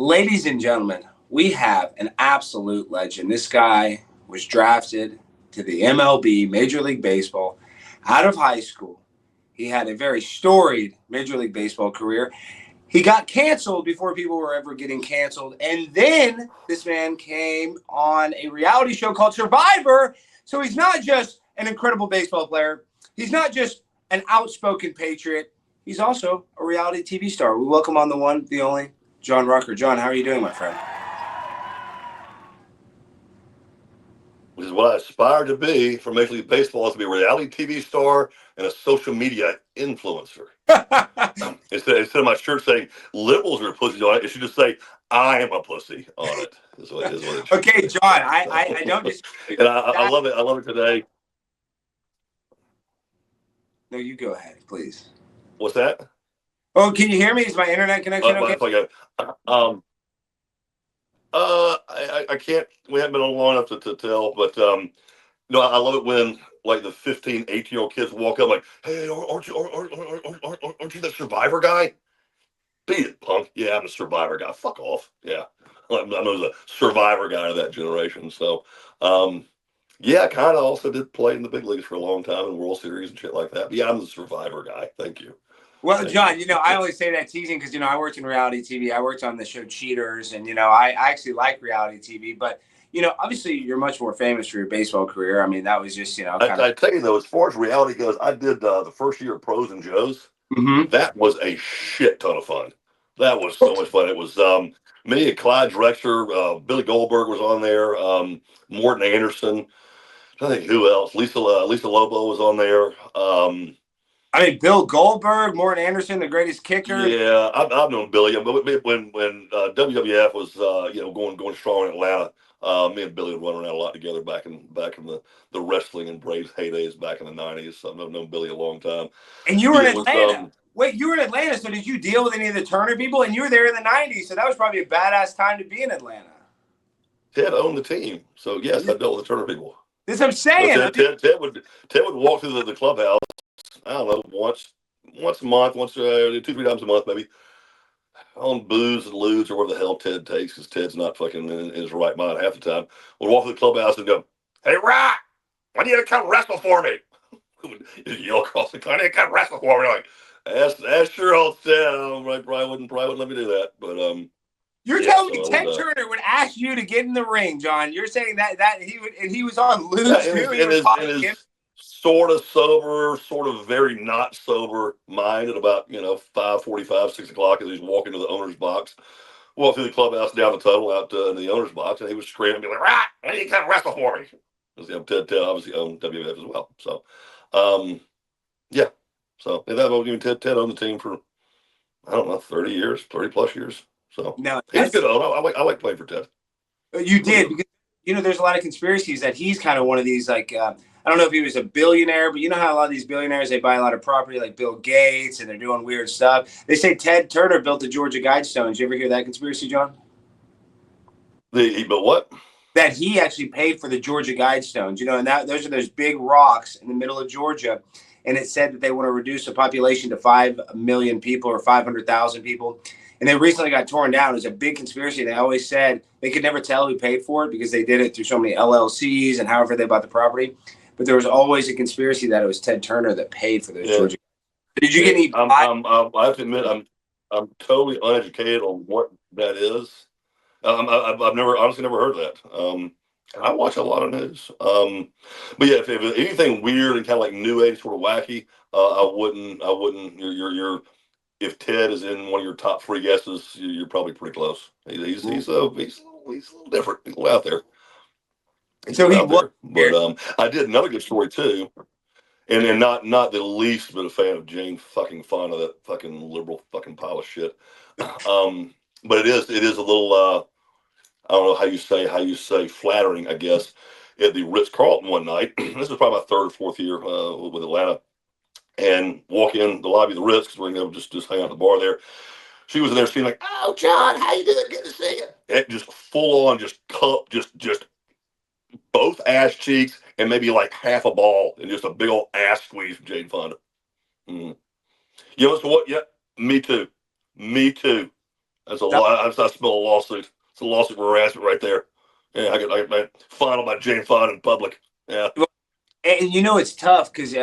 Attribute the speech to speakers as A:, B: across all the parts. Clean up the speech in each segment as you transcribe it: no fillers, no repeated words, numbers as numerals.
A: Ladies and gentlemen, we have an absolute legend. This guy was drafted to the MLB, Major League Baseball, out of high school. He had a very storied Major League Baseball career. He got canceled before people were ever getting canceled. And then this man came on a reality show called Survivor. So he's not just an incredible baseball player. He's not just an outspoken patriot. He's also a reality TV star. We welcome on the one, the only, John Rucker. John, how are you doing, my friend?
B: Which is what I aspire to be for Major League Baseball, is to be a reality TV star and a social media influencer. Instead of my shirt saying liberals are pussies on it, it should just say I am a pussy on it. Is what it should
A: okay,
B: say.
A: John, I don't just.
B: And I love it. I love it today.
A: No, you go ahead, please.
B: What's that?
A: Oh, can you hear me? Is my internet connection okay?
B: I can't. We haven't been on long enough to tell, but no, I love it when like the 15, 18-year-old kids walk up like, "Hey, aren't you the Survivor guy?" Beat it, punk. Yeah, I'm the Survivor guy. Fuck off. Yeah, I'm the Survivor guy of that generation. So, yeah, kind of also did play in the big leagues for a long time in World Series and shit like that. But yeah, I'm the Survivor guy. Thank you.
A: Well, John, I always say that teasing because, I worked in reality TV. I worked on the show Cheaters, and, I actually like reality TV. But, obviously you're much more famous for your baseball career. I mean, that was just,
B: I tell you, though, as far as reality goes, I did the first year of Pros and Joes. Mm-hmm. That was a shit ton of fun. That was so much fun. It was me and Clyde Drexler, Billy Goldberg was on there, Morton Anderson. I think who else? Lisa Lobo was on there.
A: Bill Goldberg, Morton Anderson, the greatest kicker.
B: Yeah, I've known Billy. But when WWF was going strong in Atlanta, me and Billy would run around a lot together back in the wrestling and Braves heydays back in the 90s. So I've known Billy a long time.
A: And you were in Atlanta. Wait, you were in Atlanta. So did you deal with any of the Turner people? And you were there in the 90s. So that was probably a badass time to be in Atlanta.
B: Ted owned the team, so yes, I dealt with the Turner people.
A: That's what I'm saying.
B: Ted would walk through the clubhouse. I don't know, once a month, 2-3 times a month, maybe, on booze and lewds or whatever the hell Ted takes, because Ted's not fucking in his right mind half the time. Would walk through the clubhouse and go, "Hey, Rock, I need to come wrestle for me." Just yell across the country, "Come wrestle for me." Like, that's your old Ted. Probably wouldn't let me do that, but
A: You're telling me Ted Turner would ask you to get in the ring, John? You're saying that he would, and he was on loose.
B: And his sort of sober, sort of very not sober mind at about 5:45, 6 o'clock as he's walking to the owner's box, walk through the clubhouse, down the tunnel, out into the owner's box, and he was screaming, be like, "Right, I need to come wrestle for me." Because Ted obviously owned WWF as well. So, yeah. So and that Ted owned the team for, I don't know, 30 plus years. So
A: no,
B: he's good. I like playing for Ted.
A: You did, because there's a lot of conspiracies that he's kind of one of these, like, I don't know if he was a billionaire, but you know how a lot of these billionaires, they buy a lot of property, like Bill Gates, and they're doing weird stuff. They say Ted Turner built the Georgia Guidestones. You ever hear that conspiracy, John?
B: He built what?
A: That he actually paid for the Georgia Guidestones, and those are those big rocks in the middle of Georgia. And it said that they want to reduce the population to 5 million people or 500,000 people. And they recently got torn down. It was a big conspiracy. They always said they could never tell who paid for it because they did it through so many LLCs and however they bought the property. But there was always a conspiracy that it was Ted Turner that paid for those Georgia. Did you get any?
B: I have to admit, I'm totally uneducated on what that is. I've honestly never heard that. I watch a lot of news. But yeah, if anything weird and kind of like new age sort of wacky, I wouldn't. You're if Ted is in one of your top 3 guesses, you're probably pretty close. He's a little different. He's a little out there.
A: So he was.
B: But I did another good story too, and not the least bit a fan of Jane fucking Fonda, that fucking liberal fucking pile of shit. But it is a little I don't know how you say flattering, I guess. At the Ritz-Carlton one night, this was probably my 3rd or 4th year with Atlanta, and walk in the lobby of the Ritz, because we're gonna just hang out at the bar there. She was in there, she's like, "Oh, John, how you doing? Good to see you." And just full on, just both ass cheeks and maybe like half a ball and just a big old ass squeeze from Jane Fonda. So what? Yeah, me too. That's a lot. I smell a lawsuit. It's a lawsuit for harassment right there. Yeah, I get fined by Jane Fonda in public. Yeah.
A: And it's tough because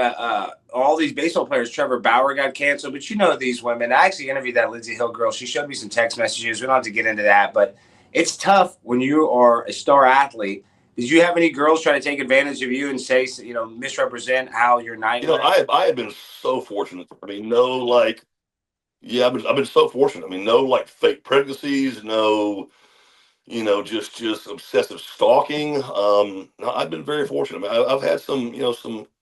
A: all these baseball players, Trevor Bauer got canceled, but these women. I actually interviewed that Lindsey Hill girl. She showed me some text messages. We don't have to get into that, but it's tough when you are a star athlete. Did you have any girls try to take advantage of you and say, misrepresent how your night went?
B: I have been so fortunate. I mean, no, I've been so fortunate. I mean, no fake pregnancies, no, just obsessive stalking. No, I've been very fortunate. I mean, I've had some,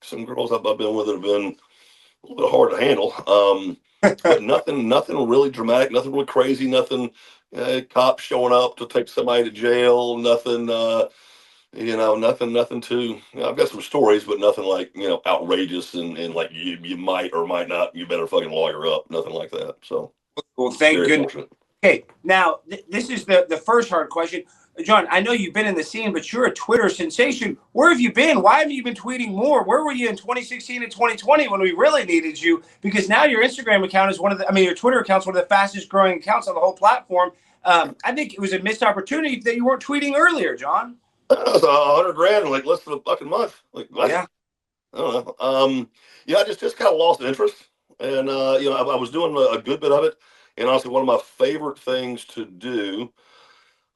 B: some girls I've been with that have been a little bit hard to handle. But nothing really dramatic, nothing really crazy, nothing, cops showing up to take somebody to jail, nothing, nothing too. I've got some stories, but nothing outrageous and you might or might not. You better fucking lawyer up. Nothing like that. So,
A: well, thank goodness. Okay, now this is the first hard question, John. I know you've been in the scene, but you're a Twitter sensation. Where have you been? Why haven't you been tweeting more? Where were you in 2016 and 2020 when we really needed you? Because now your Instagram account is your Twitter account's one of the fastest growing accounts on the whole platform. I think it was a missed opportunity that you weren't tweeting earlier, John.
B: That's $100,000 in less than a fucking month. What?
A: Yeah.
B: I don't know. I just kind of lost interest, and I was doing a good bit of it, and honestly, one of my favorite things to do,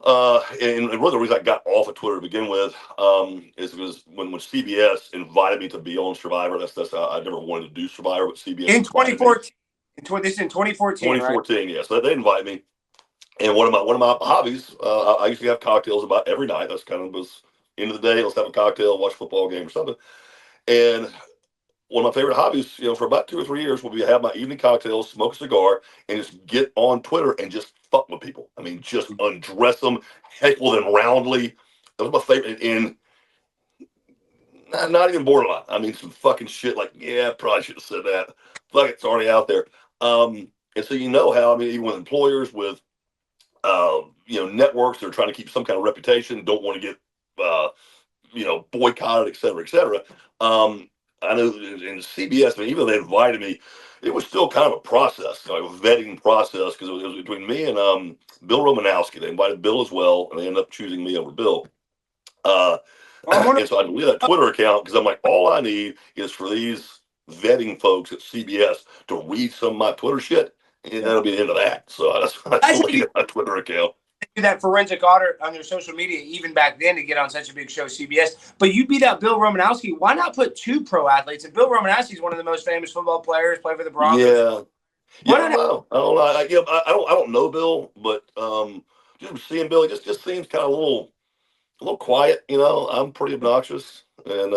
B: and really the reason I got off of Twitter to begin with, is because when CBS invited me to be on Survivor, that's how I never wanted to do Survivor, but CBS
A: in 2014. This is in 2014.
B: 2014, right? Yeah. So they invite me. And one of my hobbies, I used to have cocktails about every night. That's kind of was end of the day. Let's have a cocktail, watch a football game or something. And one of my favorite hobbies, for about 2 or 3 years, will be to have my evening cocktails, smoke a cigar, and just get on Twitter and just fuck with people. I mean, just undress them, heckle them roundly. That was my favorite. And not even borderline. I mean, some fucking shit probably should have said that. Fuck, it's already out there. And so how, even with employers, with networks that are trying to keep some kind of reputation, don't want to get, boycotted, et cetera, et cetera. I know in CBS, even though they invited me, it was still kind of a process, a vetting process, because it was between me and Bill Romanowski. They invited Bill as well, and they ended up choosing me over Bill. And so I deleted that Twitter account because I'm like, all I need is for these vetting folks at CBS to read some of my Twitter shit, and that'll be the end of that. So I deleted my Twitter account.
A: Do that forensic audit on your social media even back then to get on such a big show, CBS. But you beat out Bill Romanowski. Why not put 2 pro athletes? And Bill Romanowski is one of the most famous football players, played for the Broncos.
B: Yeah. I don't know. I don't know Bill, but just seeing Bill, he just seems kind of a little quiet. I'm pretty obnoxious and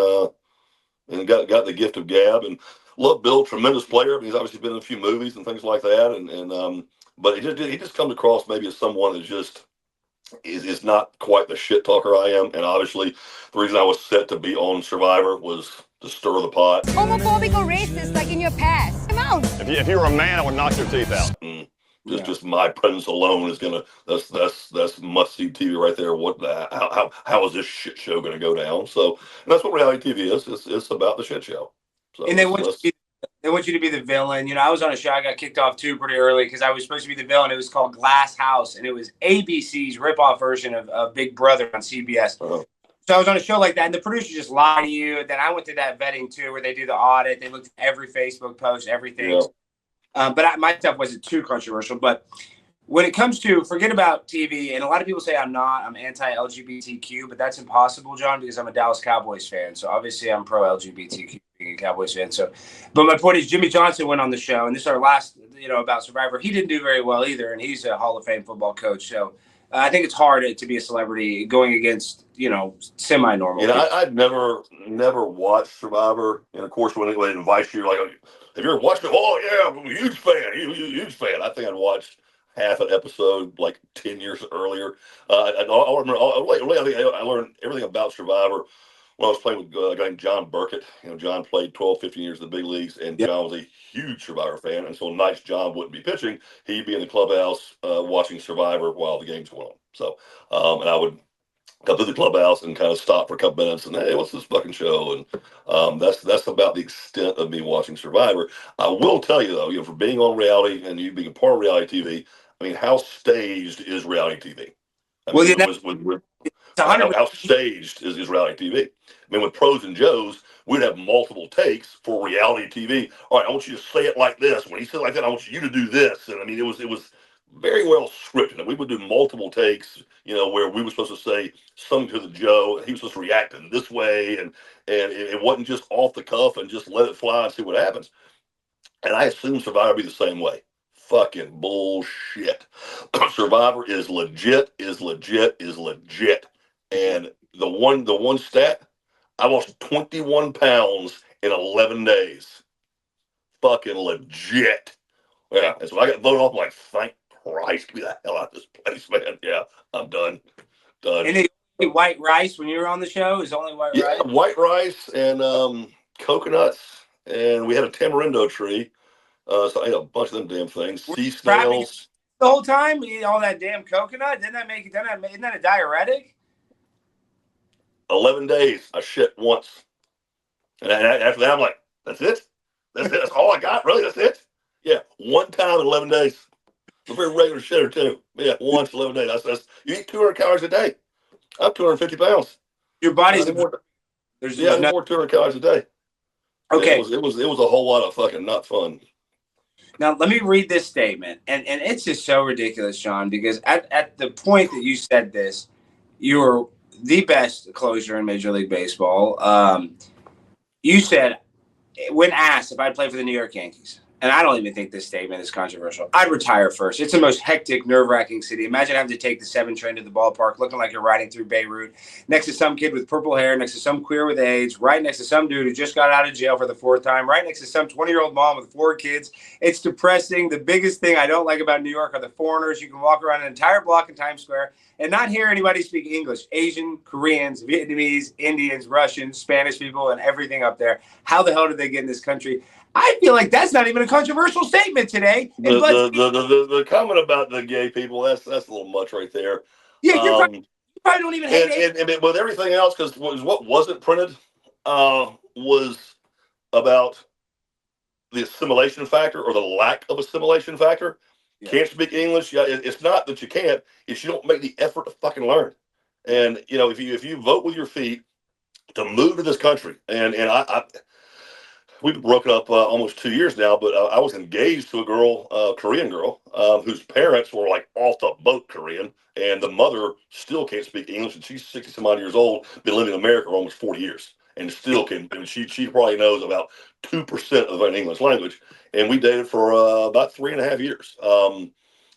B: got the gift of gab, and love Bill, tremendous player. He's obviously been in a few movies and things like that, and but he just comes across maybe as someone that just is not quite the shit talker I am. And obviously, the reason I was set to be on Survivor was to stir the pot.
C: Homophobic or racist, like in your past. Come out.
D: If you were a man, I would knock your teeth out.
B: Just my presence alone is gonna. That's must see TV right there. How is this shit show gonna go down? So that's what reality TV is. It's about the shit show. So,
A: and they want you to be the villain. I was on a show. I got kicked off too pretty early because I was supposed to be the villain. It was called Glass House, and it was ABC's ripoff version of Big Brother on CBS.
B: Uh-huh.
A: So I was on a show like that, and the producers just lie to you. And then I went through that vetting too, where they do the audit. They looked at every Facebook post, everything. Yeah. But my stuff wasn't too controversial. But when it comes to, forget about TV, and a lot of people say I'm anti-LGBTQ, but that's impossible, John, because I'm a Dallas Cowboys fan. So obviously I'm pro-LGBTQ, being a Cowboys fan. So, but my point is, Jimmy Johnson went on the show, and this is our last, about Survivor. He didn't do very well either, and he's a Hall of Fame football coach. So I think it's hard to be a celebrity going against, semi-normal.
B: I'd never watched Survivor, and of course when they invite you, like, have you ever watched it? Oh yeah, I'm a huge fan. Huge fan. I think I'd watched half an episode like 10 years earlier. I learned everything about Survivor when I was playing with a guy named John Burkett. John played 12, 15 years in the big leagues, and John was a huge Survivor fan. And so nights John wouldn't be pitching, he'd be in the clubhouse watching Survivor while the games went on. So, and I would come to the clubhouse and kind of stop for a couple minutes and, hey, what's this fucking show? And that's about the extent of me watching Survivor. I will tell you though, for being on reality and you being a part of reality TV, I mean, how staged is reality TV? I
A: Well,
B: mean,
A: then it's 100%.
B: how staged is reality TV? I mean, with Pros and Joes, we'd have multiple takes for reality TV. All right, I want you to say it like this. When he said it like that, I want you to do this. And I mean, it was very well scripted. And we would do multiple takes, where we were supposed to say something to the Joe, and he was supposed to react in this way, and it wasn't just off the cuff and just let it fly and see what happens. And I assume Survivor would be the same way. Fucking bullshit. Survivor is legit, is legit, is legit. And the one stat, I lost 21 pounds in 11 days. Fucking legit. Yeah. And so I got voted off. I'm like, thank Christ, get me the hell out of this place, man. Yeah, I'm done. Done.
A: And the white rice when you were on the show is only white rice?
B: Yeah, white rice and coconuts. And we had a tamarindo tree. So I ate a bunch of them damn things. Sea snails.
A: The whole time you eat all that damn coconut? Isn't that a diuretic?
B: 11 days. I shit once. And after that, I'm like, that's it? That's it? That's all I got? Really? That's it? Yeah. One time in 11 days. A very regular shitter, too. Yeah, once 11 days. That's you eat 200 calories a day. I'm 250 pounds.
A: Your body's
B: more 200 calories a day.
A: Okay.
B: Yeah, it was a whole lot of fucking not fun.
A: Now, let me read this statement. And it's just so ridiculous, Sean, because at the point that you said this, you were the best closer in Major League Baseball. You said, when asked if I'd play for the New York Yankees, and I don't even think this statement is controversial, I'd retire first. It's the most hectic, nerve-wracking city. Imagine having to take the 7 train to the ballpark, looking like you're riding through Beirut, next to some kid with purple hair, next to some queer with AIDS, right next to some dude who just got out of jail for the 4th time, right next to some 20-year-old mom with 4 kids. It's depressing. The biggest thing I don't like about New York are the foreigners. You can walk around an entire block in Times Square and not hear anybody speak English. Asian, Koreans, Vietnamese, Indians, Russians, Spanish people, and everything up there. How the hell did they get in this country? I feel like that's not even a controversial statement today.
B: The comment about the gay people, that's a little much right there.
A: Yeah, you probably don't even hate it.
B: And with everything else, because what wasn't printed was about the assimilation factor or the lack of assimilation factor. Yeah. Can't speak English. Yeah, it's not that you can't. It's you don't make the effort to fucking learn. And if you vote with your feet to move to this country, and we've been broken up almost 2 years now, but I was engaged to a girl, Korean girl, whose parents were like off the boat Korean, and the mother still can't speak English, and she's 60 some odd years old, been living in America for almost 40 years, and still can. And she probably knows about 2% of the English language, and we dated for about 3.5 years. And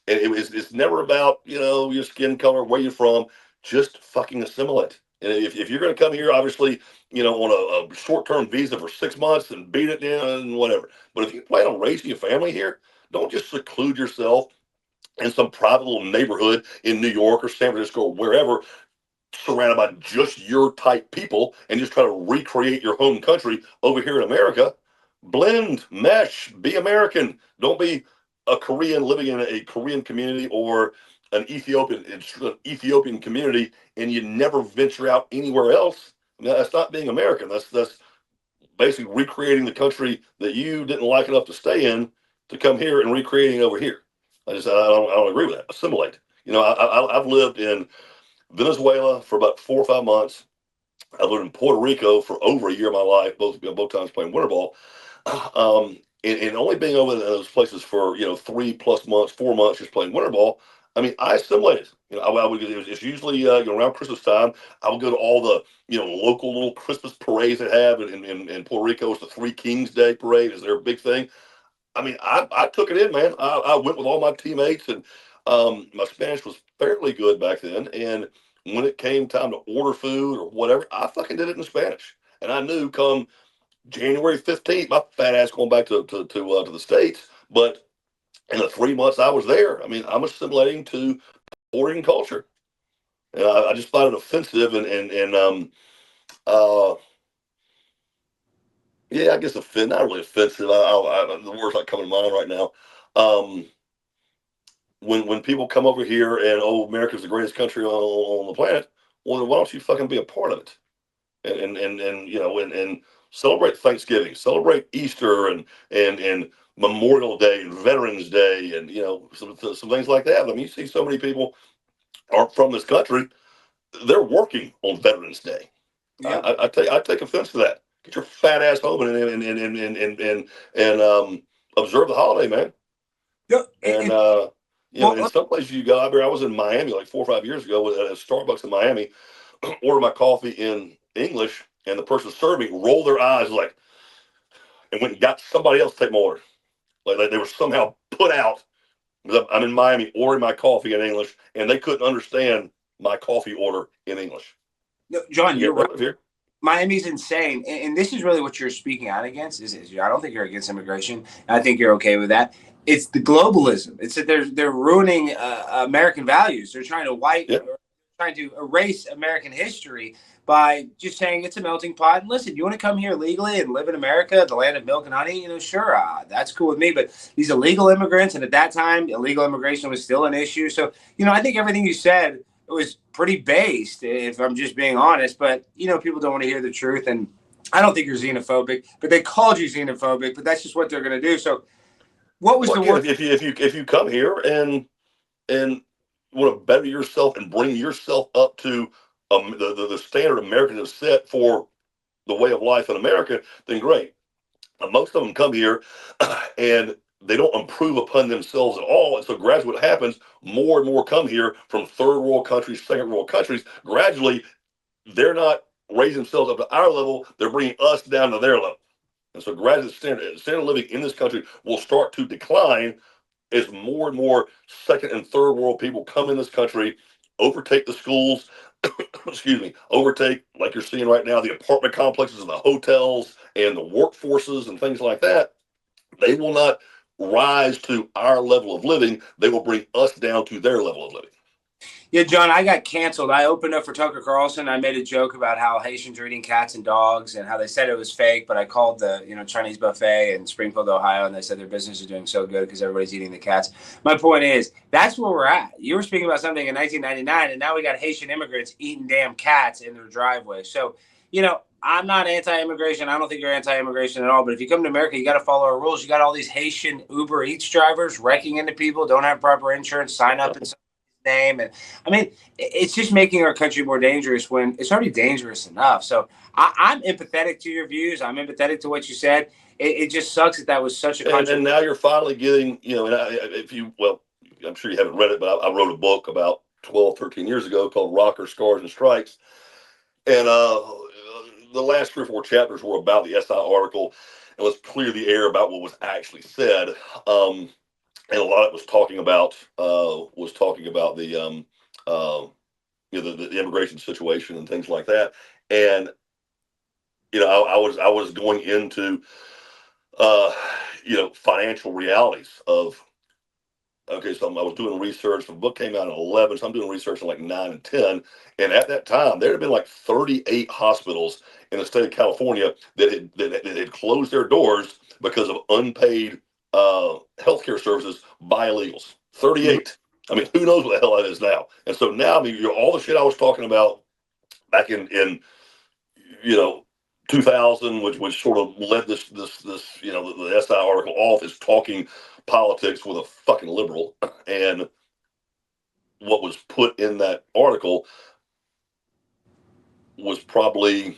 B: it's never about your skin color, where you're from, just fucking assimilate. And if you're going to come here, obviously, on a short-term visa for 6 months and beat it and whatever. But if you plan on raising a family here, don't just seclude yourself in some private little neighborhood in New York or San Francisco or wherever, surrounded by just your type people, and just try to recreate your home country over here in America. Blend, mesh, be American. Don't be a Korean living in a Korean community or an Ethiopian community, and you never venture out anywhere else. That's not being American. That's basically recreating the country that you didn't like enough to stay in to come here and recreating over here. I don't agree with that. Assimilate. I've lived in Venezuela for about 4 or 5 months. I lived in Puerto Rico for over a year of my life, both times playing winter ball. And only being over in those places for 3+ months, 4 months, just playing winter ball. I mean, I assimilated. It's usually around Christmas time. I would go to all the local little Christmas parades they have in Puerto Rico. It's the Three Kings Day parade. Is their big thing? I mean, I took it in, man. I went with all my teammates, and my Spanish was fairly good back then. And when it came time to order food or whatever, I fucking did it in Spanish. And I knew come January 15th, my fat ass going back to the States. But in the 3 months I was there, I mean, I'm assimilating to Puerto Rican culture. And I just find it offensive yeah, I guess not really offensive. The words not coming to mind right now. When people come over here and America's the greatest country on the planet, well, then why don't you fucking be a part of it? And celebrate Thanksgiving, celebrate Easter and Memorial Day and Veterans Day and, some things like that. I mean, you see so many people aren't from this country. They're working on Veterans Day.
A: Yeah.
B: I take offense to that. Get your fat ass home and observe the holiday, man.
A: Yeah,
B: And in some places you go. I was in Miami like 4 or 5 years ago at a Starbucks in Miami. Ordered my coffee in English, and the person serving rolled their eyes and went and got somebody else to take my order. Like they were somehow put out. I'm in Miami ordering my coffee in English, and they couldn't understand my coffee order in English.
A: No, John, you're right.
B: Here.
A: Miami's insane, and this is really what you're speaking out against. Is I don't think you're against immigration. I think you're okay with that. It's the globalism. It's that they're ruining American values. They're trying to trying to erase American history by just saying it's a melting pot. And listen, you want to come here legally and live in America, the land of milk and honey? Sure, that's cool with me. But these illegal immigrants, and at that time, illegal immigration was still an issue. So, I think everything you said, it was pretty based, if I'm just being honest. But, people don't want to hear the truth. And I don't think you're xenophobic, but they called you xenophobic. But that's just what they're going to do. So what was the worst?
B: If you come here and want to better yourself and bring yourself up to the standard Americans have set for the way of life in America, then great. Most of them come here and they don't improve upon themselves at all. And so gradually what happens, more and more come here from third world countries, second world countries. Gradually, they're not raising themselves up to our level. They're bringing us down to their level. And so gradually standard of living in this country will start to decline as more and more second and third world people come in this country, overtake the schools, overtake, like you're seeing right now, the apartment complexes and the hotels and the workforces and things like that. They will not rise to our level of living. They will bring us down to their level of living.
A: Yeah, John, I got canceled. I opened up for Tucker Carlson. I made a joke about how Haitians are eating cats and dogs and how they said it was fake, but I called the Chinese buffet in Springfield, Ohio, and they said their business is doing so good because everybody's eating the cats. My point is, that's where we're at. You were speaking about something in 1999, and now we got Haitian immigrants eating damn cats in their driveway. So, I'm not anti-immigration. I don't think you're anti-immigration at all. But if you come to America, you got to follow our rules. You got all these Haitian Uber Eats drivers wrecking into people, don't have proper insurance, sign up and name. And I mean, it's just making our country more dangerous when it's already dangerous enough. So I'm empathetic to your views. I'm empathetic to what you said. It just sucks that was such a
B: and now you're finally getting, I'm sure you haven't read it, but I wrote a book about 12, 13 years ago called Rockers, Scars, and Strikes. And the last 3 or 4 chapters were about the SI article, and let's clear the air about what was actually said. And a lot of it was talking about the the immigration situation and things like that. And I was going into financial realities of, okay, so I was doing research. The book came out in 11, so I'm doing research in like 9 and 10. And at that time, there had been like 38 hospitals in the state of California that had closed their doors because of unpaid healthcare services by illegals. 38. I mean, who knows what the hell that is now? And so now, I mean, all the shit I was talking about back in 2000, which sort of led this the SI article off, is talking politics with a fucking liberal. And what was put in that article was probably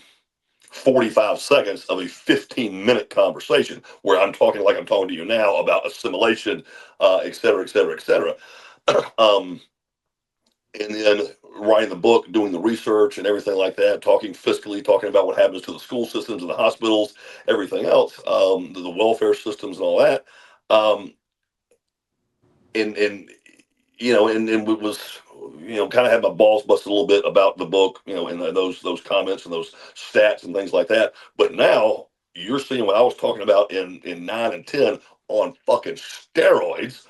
B: 45 seconds of a 15-minute conversation where I'm talking like I'm talking to you now about assimilation, et cetera, et cetera, et cetera. And then writing the book, doing the research and everything like that, talking fiscally, talking about what happens to the school systems and the hospitals, everything else, the welfare systems and all that. And it was, kind of had my balls busted a little bit about the book, and those comments and those stats and things like that. But now you're seeing what I was talking about in 9 and 10 on fucking steroids.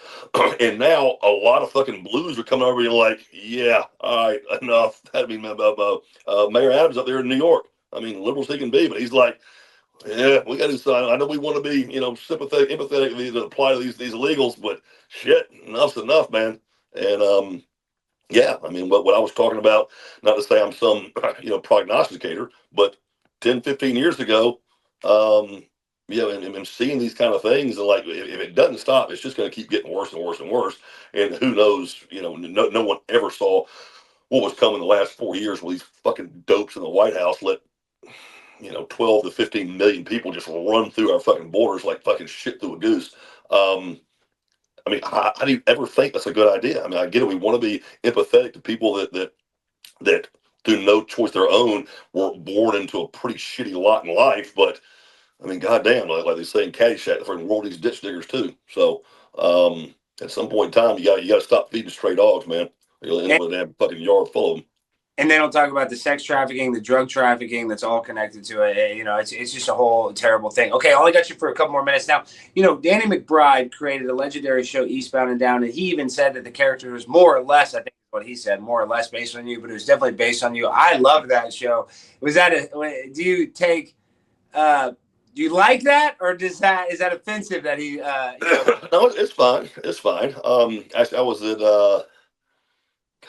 B: And now a lot of fucking blues are coming over and like, yeah, all right, enough. I mean, Mayor Adams up there in New York. I mean, liberal as he can be, but he's like, yeah, we got to decide. I know we want to be, sympathetic, empathetic to apply to these illegals, but shit, enough's enough, man. And yeah, I mean, what I was talking about, not to say I'm some, prognosticator, but 10, 15 years ago, And seeing these kind of things, and like if it doesn't stop, it's just going to keep getting worse and worse and worse. And who knows? No one ever saw what was coming the last 4 years with these fucking dopes in the White House let 12 to 15 million people just run through our fucking borders like fucking shit through a goose. How do you ever think that's a good idea? I mean, I get it. We want to be empathetic to people that through no choice of their own were born into a pretty shitty lot in life. But I mean, goddamn, like they say in Caddyshack, the fucking world needs ditch diggers too. So at some point in time, you got to stop feeding stray dogs, man. You'll end up with a damn fucking yard full of them.
A: And they don't talk about the sex trafficking, the drug trafficking that's all connected to it. It's just a whole terrible thing. Okay, I only got you for a couple more minutes now. Danny McBride created a legendary show, Eastbound and Down, and he even said that the character was more or less, I think what he said, more or less based on you, but it was definitely based on you. I loved that show. Do you like that, or is that offensive that he?
B: No, it's fine. It's fine. Actually, I was at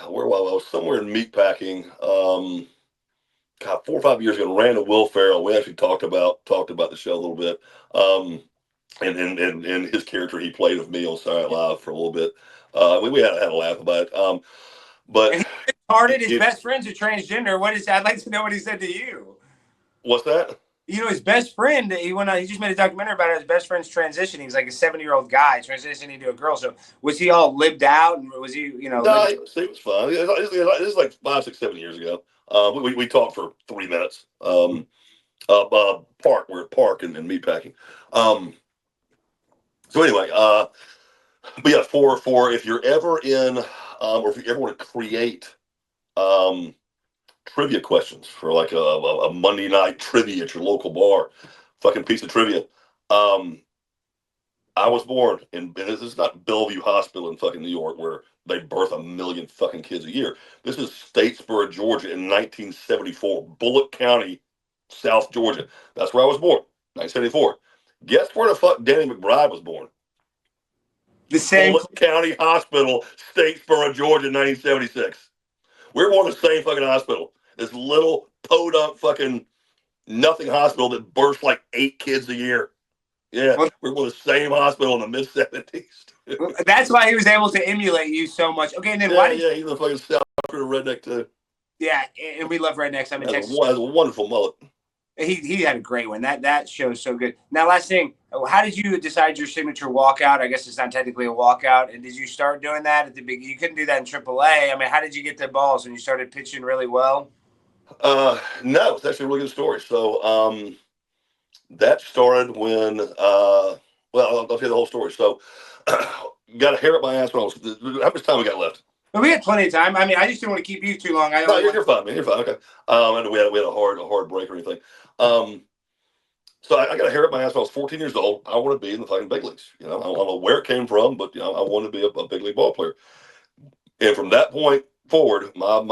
B: where was I? I was somewhere in meatpacking. 4 or 5 years ago, ran to Will Ferrell. We actually talked about the show a little bit. And his character he played with me on Saturday Night Live for a little bit. We had a laugh about it. But
A: and he retarded. His best friends are transgender. I'd like to know what he said to you.
B: What's that?
A: His best friend, he just made a documentary about it. His best friend's transition. He was like a 70-year-old guy transitioning to a girl. So was he all lived out? And was he,
B: No, he was fine. This is like 5, 6, 7 years ago. We talked for 3 minutes. We're at Park and meatpacking. So anyway, but yeah, for if you're ever in, or if you ever want to create, trivia questions for like a Monday night trivia at your local bar, fucking piece of trivia. I was born in, this is not Bellevue Hospital in fucking New York where they birth 1 million fucking kids a year. This is Statesboro, Georgia in 1974, Bullock County, South Georgia. That's where I was born, 1974. Guess where the fuck Danny McBride was born?
A: The same
B: Bullock County Hospital, Statesboro, Georgia, 1976. We're born in the same fucking hospital. This little podunk fucking nothing hospital that births like 8 kids a year. Yeah, we're born in the same hospital in the mid-70s.
A: That's why he was able to emulate you so much. Okay, and then why did
B: he's a fucking South African redneck too.
A: Yeah, and we love rednecks. I'm in Texas.
B: Has a wonderful mullet.
A: He had a great one. That show is so good. Now, last thing, how did you decide your signature walkout? I guess it's not technically a walkout. And did you start doing that at the beginning? You couldn't do that in AAA. I mean, how did you get the balls when you started pitching really well?
B: No, it's actually a really good story. So that started when I'll tell you the whole story. So got a hair up my ass when I was. How much time we got left?
A: Well, we had plenty of time. I mean, I just didn't want to keep you too long.
B: No, you're fine, man. You're fine. Okay. And we had a hard break or anything. So I got a hair up my ass when I was 14 years old. I want to be in the fucking big leagues. I don't know where it came from, but I want to be a big league ball player. And from that point forward, my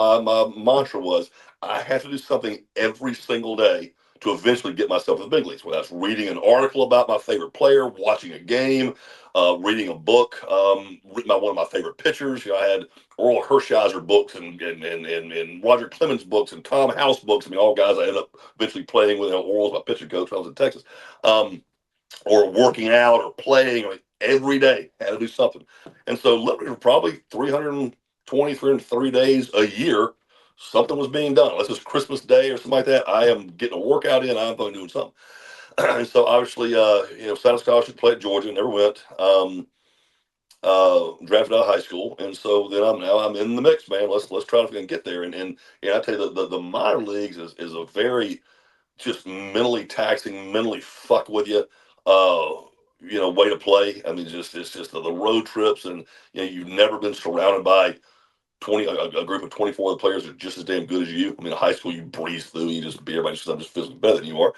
B: mantra was I have to do something every single day to eventually get myself to the big leagues. Whether that's reading an article about my favorite player, watching a game, reading a book, written by one of my favorite pitchers. I had Oral Hershiser books and Roger Clemens books and Tom House books. I mean, all guys I ended up eventually playing with. Oral's my pitching coach when I was in Texas. Or working out or playing. I mean, every day had to do something. And so literally for probably 330 days a year, something was being done. Unless it's Christmas Day or something like that, I am getting a workout in. I'm going doing something. And so obviously, signed a scholarship to play at Georgia, never went. Drafted out of high school, and so then I'm in the mix, man. Let's try to get there. And I tell you, the minor leagues is a very just mentally taxing, mentally fuck with you. Way to play. I mean, it's just the road trips, and you've never been surrounded by a group of 24 other players that are just as damn good as you. I mean, in high school you breeze through, you just be everybody just I'm just physically better than you are.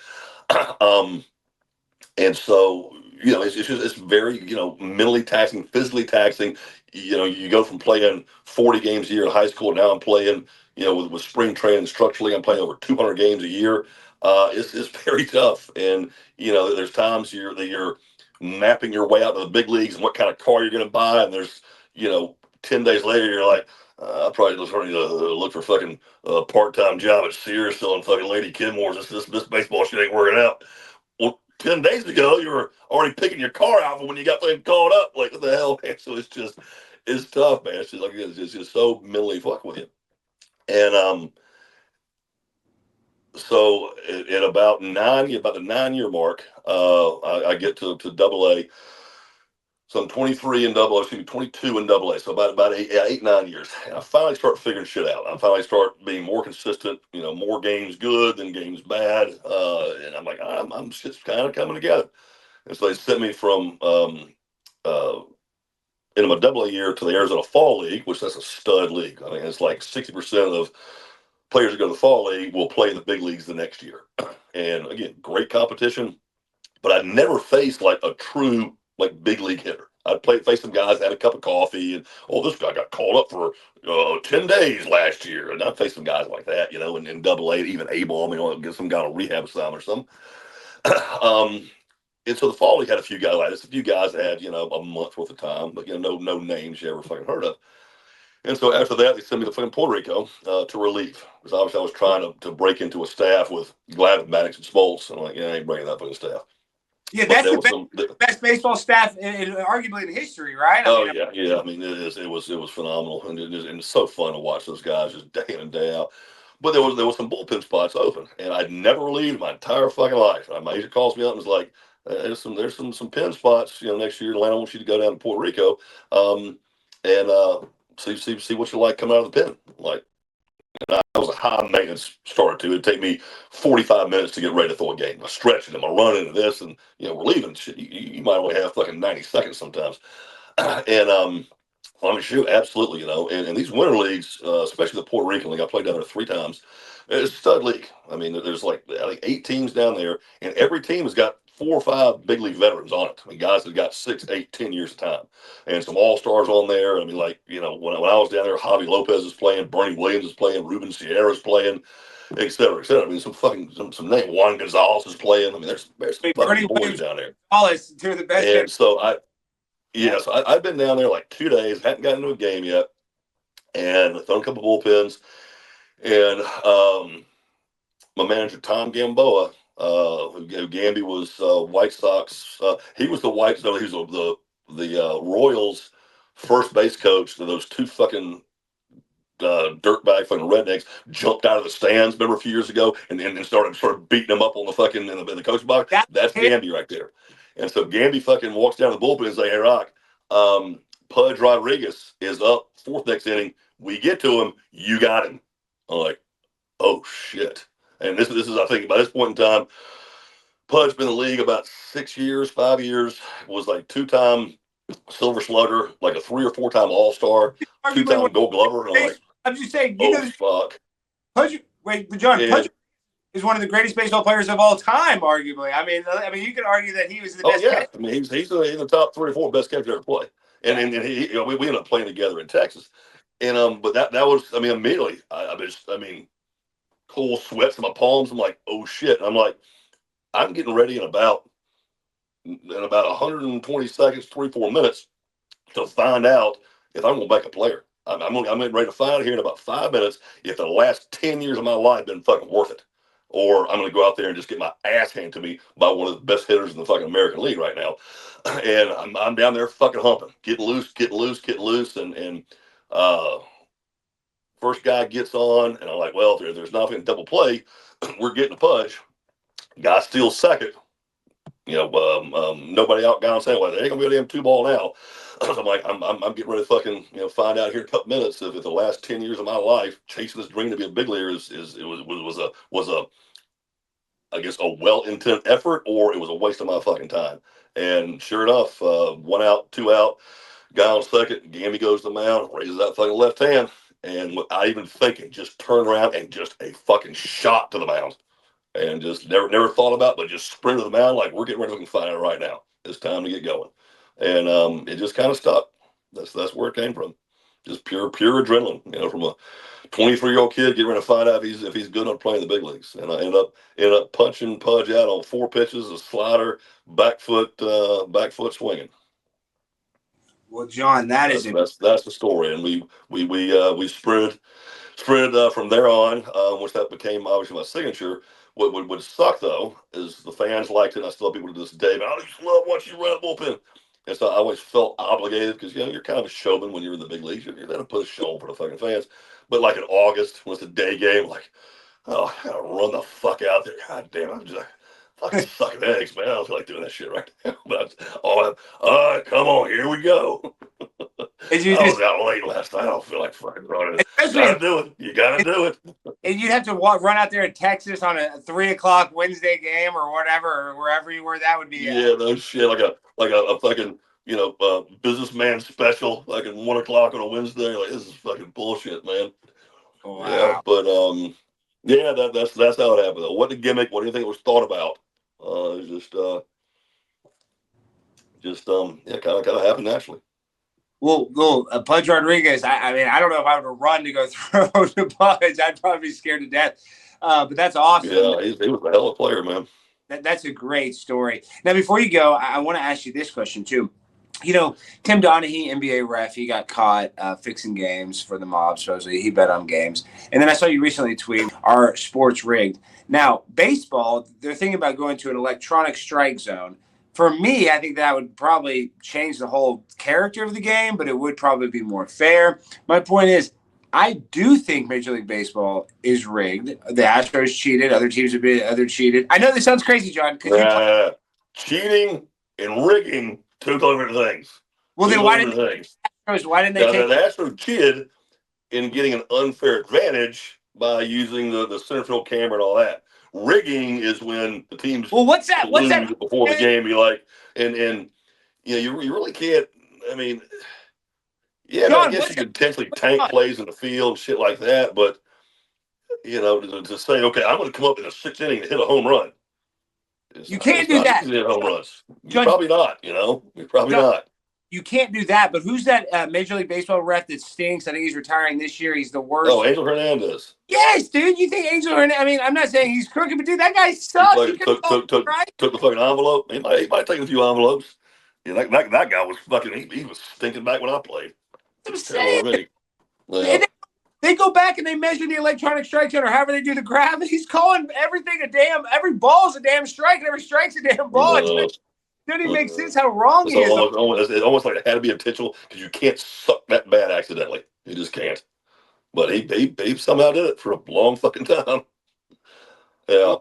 B: And so it's very mentally taxing, physically taxing. You go from playing 40 games a year in high school, now I'm playing with spring training structurally I'm playing over 200 games a year. It's very tough, and there's times you're mapping your way out to the big leagues and what kind of car you're going to buy, and there's 10 days later you're like, I probably just starting to look for fucking part-time job at Sears selling fucking Lady Kenmore's. This baseball shit ain't working out. 10 days ago, you were already picking your car out for when you got fucking called up. Like, what the hell, man? So it's tough, man. It's just like, it's just so mentally fuck with you. And, so at about the 9-year mark, I get to double A. So I'm 23 in double A, excuse me, 22 in double A. So about 8, 9 years. And I finally start figuring shit out. I finally start being more consistent, more games good than games bad. And I'm like, I'm shit's kind of coming together. And so they sent me from in my double A year to the Arizona Fall League, which that's a stud league. I mean, it's like 60% of players that go to the Fall League will play in the big leagues the next year. And again, great competition. But I never faced like a true like big league hitter. I'd face some guys that had a cup of coffee and, this guy got called up for 10 days last year. And I'd face some guys like that, in double A, even A-ball, get some guy on a rehab assignment or something. And so the Fall League had a few guys like this, a few guys that had, a month worth of time, but, no names you ever fucking heard of. And so after that, they sent me to fucking Puerto Rico to relieve. Because obviously I was trying to break into a staff with Glavine, Maddox, and Smoltz. And I'm like, I ain't bringing that fucking staff.
A: Yeah, that's the best baseball staff arguably in history, right?
B: Yeah. I mean, it was phenomenal, and it's so fun to watch those guys just day in and day out. But there was some bullpen spots open, and I'd never relieved my entire fucking life. My agent calls me up and was like, "There's some pin spots, next year. Atlanta wants you to go down to Puerto Rico, and see what you like coming out of the pen." Like, and I was a high maintenance starter too. It'd take me 45 minutes to get ready to throw a game. I'm stretching, I'm running into this, and we're leaving. Shit, you might only have fucking 90 seconds sometimes. And I mean, shoot, absolutely, And these winter leagues, especially the Puerto Rican league, I played down there 3 times. It's a stud league. I mean, there's like 8 teams down there, and every team has got 4 or 5 big league veterans on it. I mean, guys that got 6, 8, 10 years of time, and some all-stars on there. I mean, like, when I was down there, Javi Lopez is playing, Bernie Williams is playing, Ruben Sierra is playing, et cetera, et cetera. I mean, some name, Juan Gonzalez is playing. I mean, there's some fucking boys down there.
A: Gonzalez, 2 of the best.
B: And so I've been down there like 2 days, hadn't gotten into a game yet, and thrown a couple bullpens. And my manager, Tom Gamboa, who Gamby was White Sox. He was the Royals' first base coach. Those 2 fucking dirtbag fucking rednecks jumped out of the stands, remember, a few years ago, and started beating them up on the fucking in the coach box. That's Gamby right there. And so Gamby fucking walks down to the bullpen and says, "Hey, Rock, Pudge Rodriguez is up 4th next inning. We get to him. You got him." I'm like, oh shit. And this is I think by this point in time, Pudge been in the league about 6 years, 5 years. Was like 2-time Silver Slugger, like a 3 or 4-time All-Star, 2-time Gold Glover. And I'm like,
A: I'm just saying,
B: fuck.
A: Pudge, Pudge is one of the greatest baseball players of all time, arguably. I mean, you could argue that he was the best.
B: Yeah. I mean, he's in the top 3 or 4 best catchers ever play. And he, we ended up playing together in Texas. And but that was, I mean, immediately, I mean, cold sweats in my palms. I'm like, oh shit. And I'm like, I'm getting ready in about 120 seconds, 3-4 minutes to find out if I'm going to back a player. I'm ready to find out here in about 5 minutes if the last 10 years of my life been fucking worth it, or I'm going to go out there and just get my ass handed to me by one of the best hitters in the fucking American League right now. And I'm down there fucking humping, getting loose, and first guy gets on, and I'm like, well, there's nothing double play. We're getting a Pudge. Guy steals second. Nobody out guy saying, well, they ain't gonna be able to have 2 ball now. So I'm like, I'm getting ready to fucking find out here in a couple minutes if the last 10 years of my life chasing this dream to be a big leaguer was a I guess a well-intended effort, or it was a waste of my fucking time. And sure enough, 1 out, 2 out, guy on second, Gamby goes to the mound, raises that fucking left hand, and without even thinking, just turned around and just a fucking shot to the mound. And just never thought about it, but just sprinted to the mound like, we're getting ready to find out right now. It's time to get going. And it just kind of stuck. That's where it came from. Just pure adrenaline, from a 23-year-old kid getting ready to find out if he's good on playing the big leagues. And I end up punching Pudge out on 4 pitches, a slider, back foot swinging.
A: Well, John, that's
B: the story. And we spread from there on, which that became obviously my signature, what would suck though is the fans liked it. And I still have people to this day. Man, I just love watching you run a bullpen. And so I always felt obligated because you're kind of a showman when you're in the big leagues. You're gonna put a show on for the fucking fans. But like in August, when it's a day game, like, oh, I gotta run the fuck out there. God damn, I'm just like fucking sucking eggs, man. I don't feel like doing that shit right now. But all right, come on, here we go. I was out late last night. I don't feel like fucking running. You gotta do it. You gotta do it.
A: And you'd have to run out there in Texas on a 3:00 Wednesday game or whatever, or wherever you were. That would be
B: yeah, no shit. Like a fucking businessman special, like at 1:00 on a Wednesday. Like this is fucking bullshit, man.
A: Wow.
B: Yeah, but yeah, that's how it happened. Though. What the gimmick? What do you think it was thought about? It was yeah, kind of happened naturally.
A: Well, Pudge Rodriguez. I mean, I don't know if I would have run to go throw to Pudge. I'd probably be scared to death. But that's awesome.
B: Yeah, he was a hell of a player, man.
A: That's a great story. Now, before you go, I want to ask you this question too. Tim Donaghy, NBA ref, he got caught fixing games for the mob. Supposedly, he bet on games. And then I saw you recently tweet, "Our sports rigged." Now, baseball, they're thinking about going to an electronic strike zone. For me, I think that would probably change the whole character of the game, but it would probably be more fair. My point is, I do think Major League Baseball is rigged. The Astros cheated. Other teams have been cheated. I know this sounds crazy, John.
B: Cheating and rigging, two different things.
A: Well, then why didn't they take
B: the Astros cheated in getting an unfair advantage by using the center field camera and all that. Rigging is when the teams
A: what's that
B: before the game be like and you really can't. I mean, yeah, John, I guess you could potentially tank plays in the field, shit like that, but to say, okay, I'm going to come up in a 6th inning and hit a home run.
A: You can't do that.
B: Hit home runs. You're probably not. You're probably not.
A: You can't do that. But who's that Major League Baseball ref that stinks? I think he's retiring this year. He's the worst.
B: Oh, Angel Hernandez.
A: Yes, dude. You think Angel Hernandez? I mean, I'm not saying he's crooked, but dude, that guy sucks.
B: Took the fucking envelope. He might have taken a few envelopes. Yeah, that guy was fucking. He was stinking back when I played.
A: I'm saying. Yeah. They go back and they measure the electronic strike zone or however they do the graph. He's calling everything every ball's a damn strike and every strike's a damn ball. It doesn't even make sense how wrong he is.
B: It's almost like it had to be intentional because you can't suck that bad accidentally. You just can't. But he somehow did it for a long fucking time. Yeah.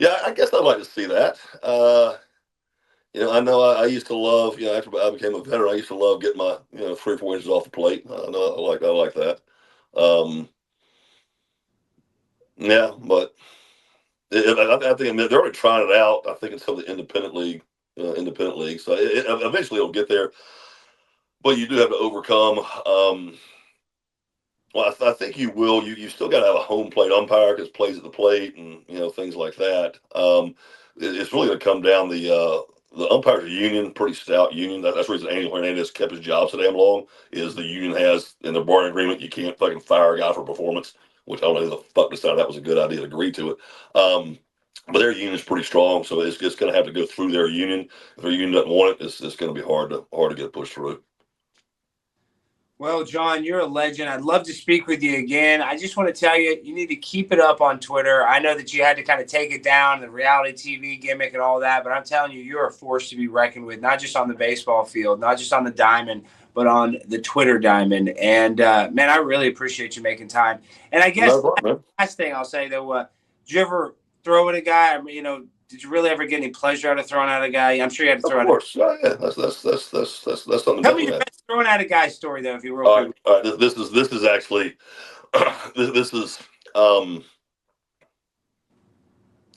B: Yeah, I guess I'd like to see that. I know I used to love, after I became a veteran, I used to love getting my, 3 or 4 inches off the plate. I know I like that. Yeah, but I think they're already trying it out. I think until the independent league. So eventually it'll get there, but you do have to overcome. Well, I think you will. You still got to have a home plate umpire because plays at the plate and things like that. It's really going to come down the umpires union, pretty stout union. That's the reason Angel Hernandez kept his job so damn long. Is the union has in their bargaining agreement you can't fucking fire a guy for performance, which I don't know who the fuck decided that was a good idea to agree to it. But their union is pretty strong, so it's going to have to go through their union. If their union doesn't want it, it's going to be hard to get pushed through.
A: Well, John, you're a legend. I'd love to speak with you again. I just want to tell you, you need to keep it up on Twitter. I know that you had to kind of take it down, the reality TV gimmick and all that, but I'm telling you, you're a force to be reckoned with, not just on the baseball field, not just on the diamond, but on the Twitter diamond. And, man, I really appreciate you making time. And I guess the last thing I'll say, though, did you ever throw at a guy? I mean, did you really ever get any pleasure out of throwing at a guy? I'm sure you had to throw
B: at. Of course, yeah. That's something.
A: Tell me your best throwing at a guy story, though, if you were.
B: All right. This is actually this is how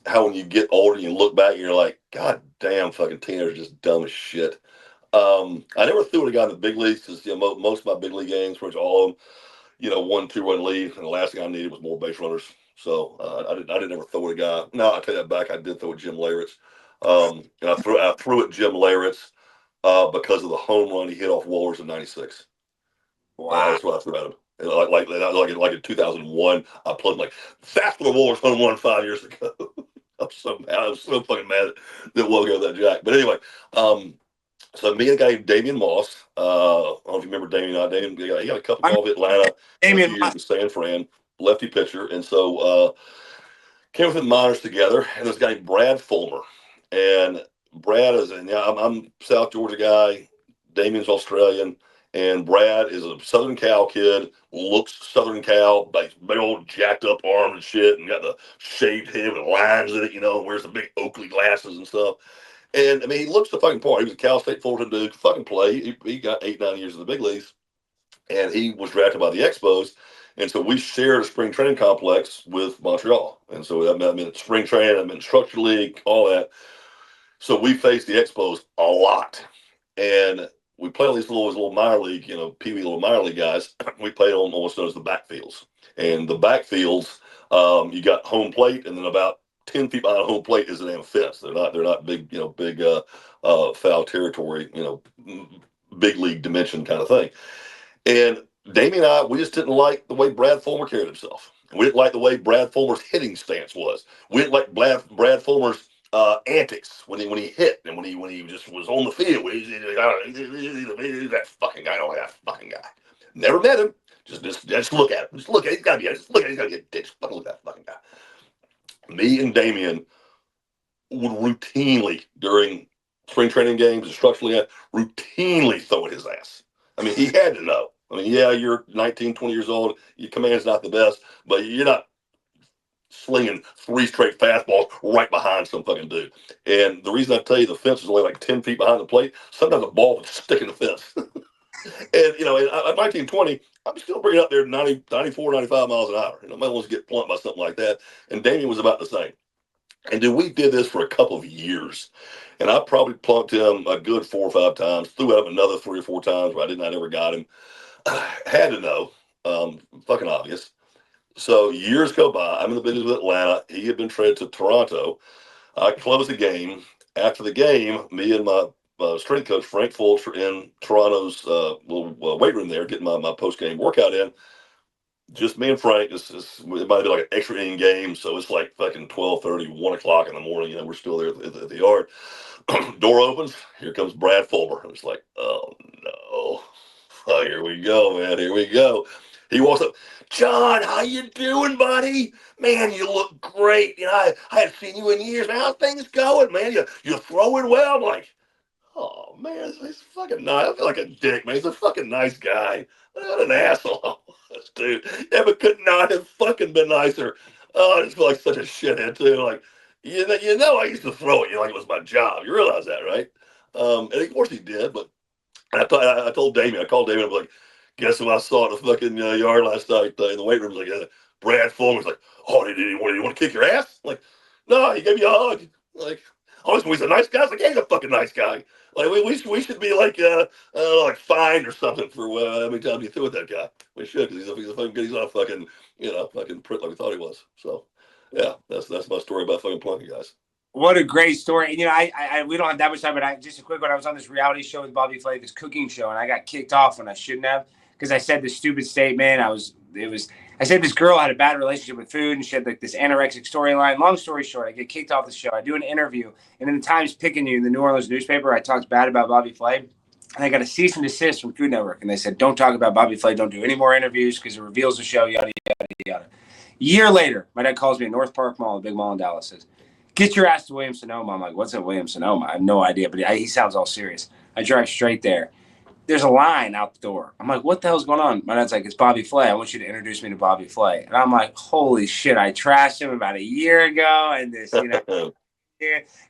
B: when you get older, you look back and you're like, God damn, fucking teenagers just dumb as shit. I never threw at a guy in the big leagues because most of my big league games, pretty much all of them, 1-2 run lead, and the last thing I needed was more base runners. So I didn't ever throw at a guy. No, I take that back. I did throw at Jim Leyritz. And I threw at Jim Leyritz because of the home run he hit off Wohlers in '96. Wow, that's what I threw at him. Like in 2001, I played like that's the Wohlers home run 5 years ago. I'm so mad. I was so fucking mad that Will got that jack. But anyway, so me and a guy named Damian Moss. I don't know if you remember Damian. He got a couple of Atlanta. Damian Moss, San Fran. Lefty pitcher, and so came within minors together, and this guy Brad Fulmer, and Brad is, and I'm South Georgia guy, Damien's Australian, and Brad is a Southern Cal kid, looks Southern Cal, like big old jacked up arms and shit, and got the shaved head with lines in it, wears the big Oakley glasses and stuff. And I mean, he looks the fucking part. He was a Cal State Fullerton dude, fucking play. He got 8, 9 years in the big leagues, and he was drafted by the Expos. And so we shared a spring training complex with Montreal. And so I'm in spring training, I'm in structure league, all that. So we faced the Expos a lot. And we played all these little minor league, Pee Wee little minor league guys. We played on what's known as the backfields. And the backfields, you got home plate, and then about 10 feet behind home plate is an damn fence. They're not big, big foul territory, big league dimension kind of thing. And Damien and I, we just didn't like the way Brad Fulmer carried himself. We didn't like the way Brad Fulmer's hitting stance was. We didn't like Brad Fulmer's antics when he hit and when he just was on the field. He's that fucking guy. I don't like that fucking guy. Never met him. Just look at him. Just look at him. He's gotta be. Just look at him. He's gotta get ditched. Fucking look at that fucking guy. Me and Damien would routinely during spring training games, instructionally, routinely throw at his ass. I mean, he had to know. I mean, yeah, you're 19, 20 years old. Your command's not the best, but you're not slinging 3 straight fastballs right behind some fucking dude. And the reason I tell you the fence is only like 10 feet behind the plate, sometimes the ball would stick in the fence. And, at 19, 20, I'm still bringing up there 90, 94, 95 miles an hour. Might want to get plunked by something like that. And Damien was about the same. And dude, we did this for a couple of years. And I probably plunked him a good 4 or 5 times, threw at him another 3 or 4 times where I never got him. Had to know, fucking obvious. So years go by. I'm in the business with Atlanta. He had been traded to Toronto. I closed the game. After the game, me and my strength coach, Frank Fulcher, in Toronto's little weight room there, getting my post-game workout in. Just me and Frank. It might be like an extra inning game, so it's like fucking 12:30, 1 o'clock in the morning. We're still there at the yard. Door opens. Here comes Brad Fulmer. I was like, oh no. Oh, here we go, man. Here we go. He walks up. John, how you doing, buddy? Man, you look great. I hadn't seen you in years. Man, how's things going, man? You're throwing well. I'm like, oh, man, he's fucking nice. I feel like a dick, man. He's a fucking nice guy. What an asshole. Dude, Emma could not have fucking been nicer. Oh, I just feel like such a shithead, too. Like, I used to throw it. Like it was my job. You realize that, right? And of course he did, but I told Damien, I called Damien, I was like, guess who I saw at the fucking yard last night in the weight room? Like, Brad Fulmer was like, oh, did you want to kick your ass? I'm like, no, he gave me a hug. Like, oh, he's a nice guy. I was like, yeah, he's a fucking nice guy. Like, we should be like fined or something for how many times you threw at that guy. We should, because he's a fucking good. He's not a fucking fucking prick like we thought he was. So, yeah, that's my story about fucking plunking guys.
A: What a great story. And we don't have that much time, but just a quick one. I was on this reality show with Bobby Flay, this cooking show, and I got kicked off when I shouldn't have because I said this stupid statement. I said this girl had a bad relationship with food and she had like this anorexic storyline. Long story short, I get kicked off the show. I do an interview, and in the Times-Picayune, the New Orleans newspaper, I talked bad about Bobby Flay, and I got a cease and desist from Food Network, and they said, don't talk about Bobby Flay, don't do any more interviews because it reveals the show, yada, yada, yada. A year later, my dad calls me at North Park Mall, a big mall in Dallas, says, get your ass to Williams-Sonoma. I'm like, what's at Williams-Sonoma? I have no idea, but he sounds all serious. I drive straight there. There's a line out the door. I'm like, what the hell's going on? My dad's like, it's Bobby Flay. I want you to introduce me to Bobby Flay. And I'm like, holy shit, I trashed him about a year ago. And this,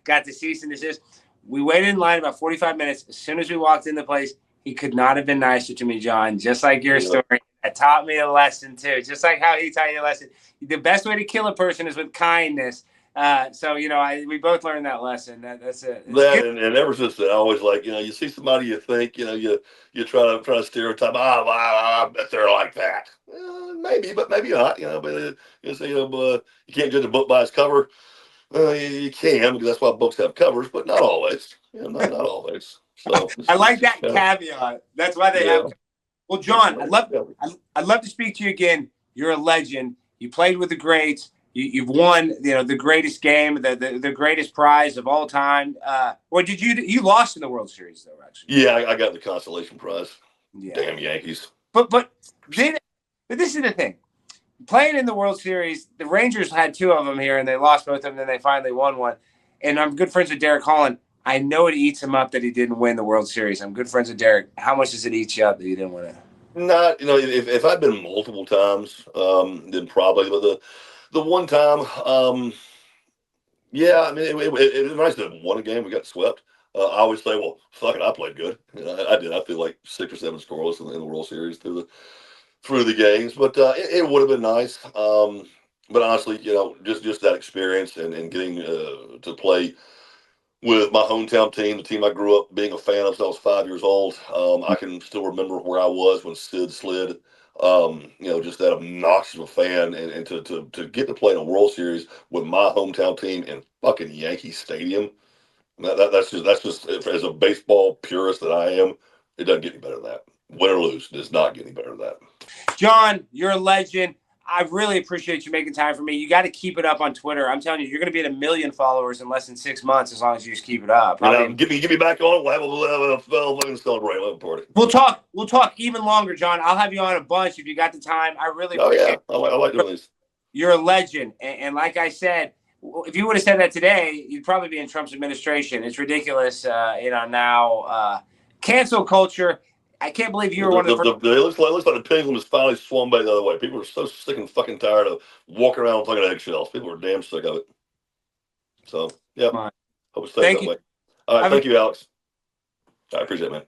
A: got the cease and desist. We waited in line about 45 minutes. As soon as we walked in the place, he could not have been nicer to me, John, just like your story. That taught me a lesson, too. Just like how he taught you a lesson. The best way to kill a person is with kindness. So we both learned that lesson. That's it.
B: And ever since then, I always like you see somebody you think you try to stereotype. I bet they're like that. Maybe, but maybe not. But you can't judge a book by its cover. You can, because that's why books have covers, but not always. Not always. So
A: I like that caveat. That's why they have. Well, John, I'd love to speak to you again. You're a legend. You played with the greats. You've won, the greatest game, the greatest prize of all time. Or did you lost in the World Series though? Actually,
B: yeah, I got the consolation prize. Yeah. Damn Yankees.
A: But this is the thing. playing in the World Series, the Rangers had 2 of them here, and they lost both of them. Then they finally won one. And I'm good friends with Derek Holland. I know it eats him up that he didn't win the World Series. I'm good friends with Derek. How much does it eat you up that you didn't win it?
B: Not, if I'd been multiple times, then probably. But the one time, yeah, I mean, it was nice to have won a game. We got swept. I always say, well, fuck it, I played good. I did. I feel like 6 or 7 scoreless in the World Series through the games, but it would have been nice. But honestly, just that experience and getting to play with my hometown team, the team I grew up being a fan of since I was 5 years old. I can still remember where I was when Sid slid. Just that obnoxious of a fan, and to get to play in a World Series with my hometown team in fucking Yankee Stadium. That's just as a baseball purist that I am, it doesn't get any better than that. Win or lose, it does not get any better than that.
A: John, you're a legend. I really appreciate you making time for me. You got to keep it up on Twitter. I'm telling you, you're going to be at 1 million followers in less than 6 months as long as you just keep it up.
B: Give me back on. We'll have a fucking celebrate. We'll have a party.
A: We'll talk even longer, John. I'll have you on a bunch if you got the time. I really appreciate it.
B: I like doing these.
A: You're a legend. And like I said, if you would have said that today, you'd probably be in Trump's administration. It's ridiculous, now. Cancel culture. I can't believe you were one of the first.
B: It looks like the pendulum has finally swung back the other way. People are so sick and fucking tired of walking around with fucking eggshells. People are damn sick of it. So, yeah. Hope it stays that way. All right. Thank you, Alex. I appreciate it, man.